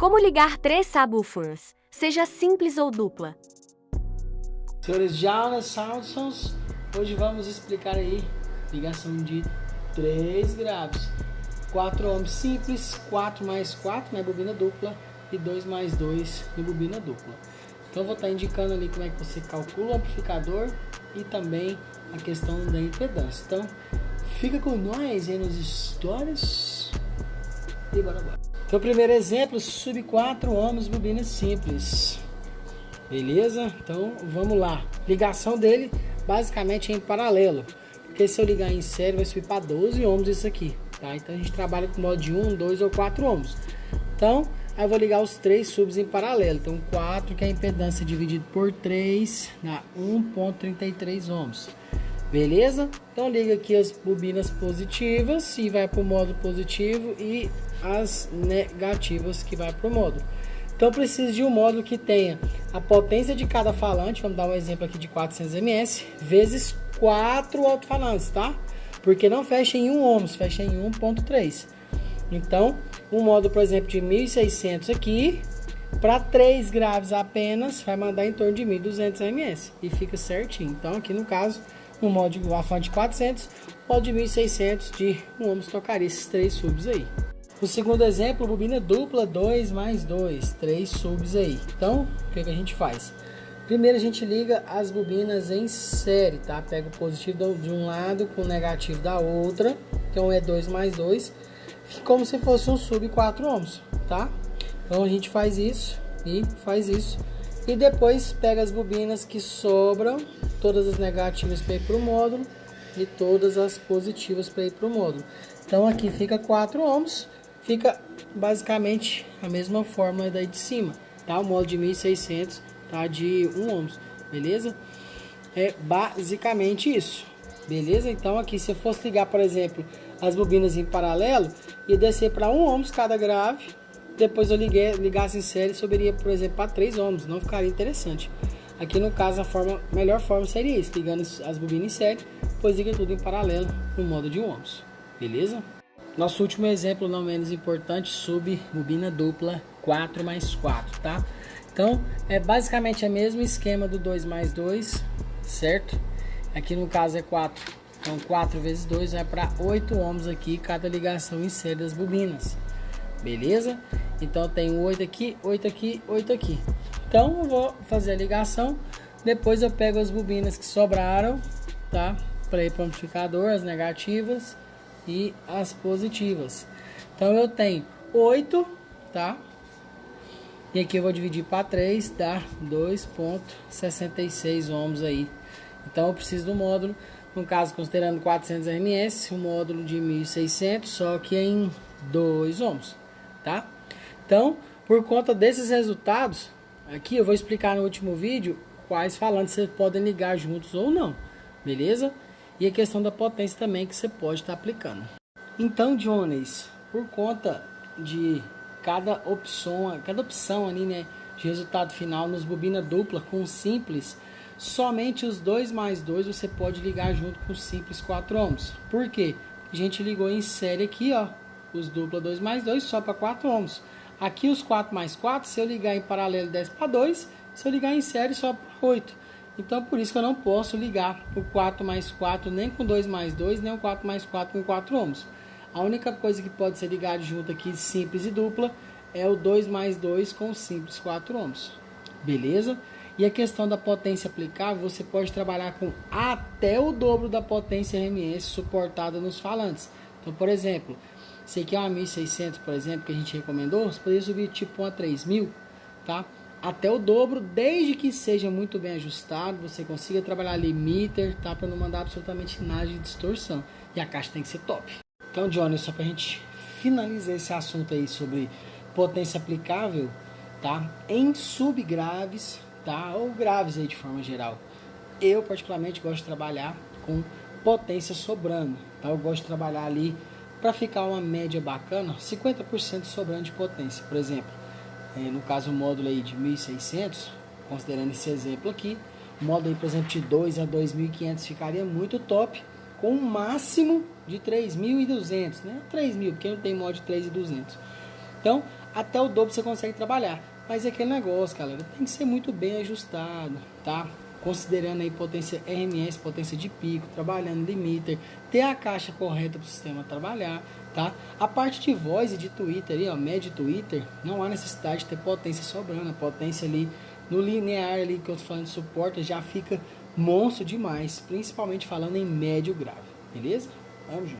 Como ligar 3 subwoofers, seja simples ou dupla? Senhores Jonas Salsons, hoje vamos explicar aí ligação de 3 graves, 4 ohms simples, 4 mais 4 na bobina dupla e 2 mais 2 na bobina dupla. Então eu vou estar indicando ali como é que você calcula o amplificador e também a questão da impedância. Então fica com nós aí nas histórias e bora. Então o primeiro exemplo, sub 4 ohms bobina simples. Beleza? Então vamos lá. Ligação dele basicamente é em paralelo. Porque se eu ligar em série vai subir para 12 ohms isso aqui. Tá? Então a gente trabalha com modo de 1, 2 ou 4 ohms. Então aí eu vou ligar os 3 subs em paralelo. Então 4 que é a impedância dividido por 3 dá 1.33 ohms. Beleza? Então liga aqui as bobinas positivas e vai para o modo positivo e as negativas que vai para o módulo. Então eu preciso de um módulo que tenha a potência de cada falante, vamos dar um exemplo aqui de 400 ms, vezes 4 alto-falantes, tá? Porque não fecha em 1 ohms, fecha em 1.3. Então, um módulo, por exemplo, de 1600 aqui, para 3 graves apenas, vai mandar em torno de 1200 ms e fica certinho. Então, aqui no caso, um módulo de falante de 400, módulo de 1600 de 1 ohms tocaria esses 3 subs aí. O segundo exemplo, bobina dupla 2 mais 2, 3 subs aí. Então, o que a gente faz? Primeiro a gente liga as bobinas em série, tá? Pega o positivo de um lado com o negativo da outra. Então é 2 mais 2, como se fosse um sub 4 ohms, tá? Então a gente faz isso e faz isso. E depois pega as bobinas que sobram, todas as negativas para ir para o módulo e todas as positivas para ir para o módulo. Então aqui fica 4 ohms. Fica basicamente a mesma fórmula daí de cima, tá? O módulo de 1600 tá de 1 ohms, beleza? É basicamente isso, beleza? Então aqui se eu fosse ligar, por exemplo, as bobinas em paralelo e descer para 1 ohms cada grave, depois eu ligasse em série, subiria, por exemplo, para 3 ohms, não ficaria interessante. Aqui no caso a melhor forma seria isso, ligando as bobinas em série, depois liga tudo em paralelo no modo de 1 ohms, beleza? Nosso último exemplo, não menos importante, sub bobina dupla 4 mais 4, tá? Então, é basicamente o mesmo esquema do 2 mais 2, certo? Aqui no caso é 4, então 4 vezes 2 vai para 8 ohms aqui, cada ligação em série das bobinas, beleza? Então, tem 8 aqui, 8 aqui, 8 aqui. Então, eu vou fazer a ligação, depois eu pego as bobinas que sobraram, tá? Para ir para o amplificador, as negativas e as positivas. Então eu tenho 8, tá? E aqui eu vou dividir para 3, dá 2.66 ohms aí. Então eu preciso do módulo, no caso considerando 400 ms, um módulo de 1600, só que em 2 ohms, tá? Então, por conta desses resultados, aqui eu vou explicar no último vídeo quais falantes vocês podem ligar juntos ou não, beleza? E a questão da potência também que você pode estar aplicando. Então, Jones, por conta de cada opção ali, né, de resultado final nos bobina dupla com simples, somente os 2 mais 2 você pode ligar junto com simples 4 ohms. Por quê? A gente ligou em série aqui, ó, os dupla 2 mais 2 só para 4 ohms. Aqui os 4 mais 4, se eu ligar em paralelo 10 para 2, se eu ligar em série só para 8. Então, por isso que eu não posso ligar o 4 mais 4 nem com 2 mais 2, nem o 4 mais 4 com 4 ohms. A única coisa que pode ser ligado junto aqui, simples e dupla, é o 2 mais 2 com simples 4 ohms. Beleza? E a questão da potência aplicável, você pode trabalhar com até o dobro da potência RMS suportada nos falantes. Então, por exemplo, esse aqui é uma 1600, por exemplo, que a gente recomendou, você poderia subir tipo uma 3000, tá? Até o dobro, desde que seja muito bem ajustado, você consiga trabalhar limiter, tá? Para não mandar absolutamente nada de distorção. E a caixa tem que ser top. Então, Johnny, só para a gente finalizar esse assunto aí sobre potência aplicável, tá? Em subgraves, tá? Ou graves aí de forma geral. Eu, particularmente, gosto de trabalhar com potência sobrando, tá? Eu gosto de trabalhar ali para ficar uma média bacana, 50% sobrando de potência, por exemplo. No caso o módulo aí de 1600, considerando esse exemplo aqui, o módulo aí, por exemplo, de 2 a 2500 ficaria muito top, com um máximo de 3200, né? 3000, porque não tem módulo de 3200. Então, até o dobro você consegue trabalhar. Mas é aquele negócio, galera, tem que ser muito bem ajustado, tá? Considerando aí potência RMS, potência de pico, trabalhando limiter, ter a caixa correta para o sistema trabalhar, tá? A parte de voz e de Twitter ali, ó, médio Twitter, não há necessidade de ter potência sobrando, a potência ali no linear ali que eu tô falando de suporte já fica monstro demais, principalmente falando em médio grave, beleza? Vamos junto.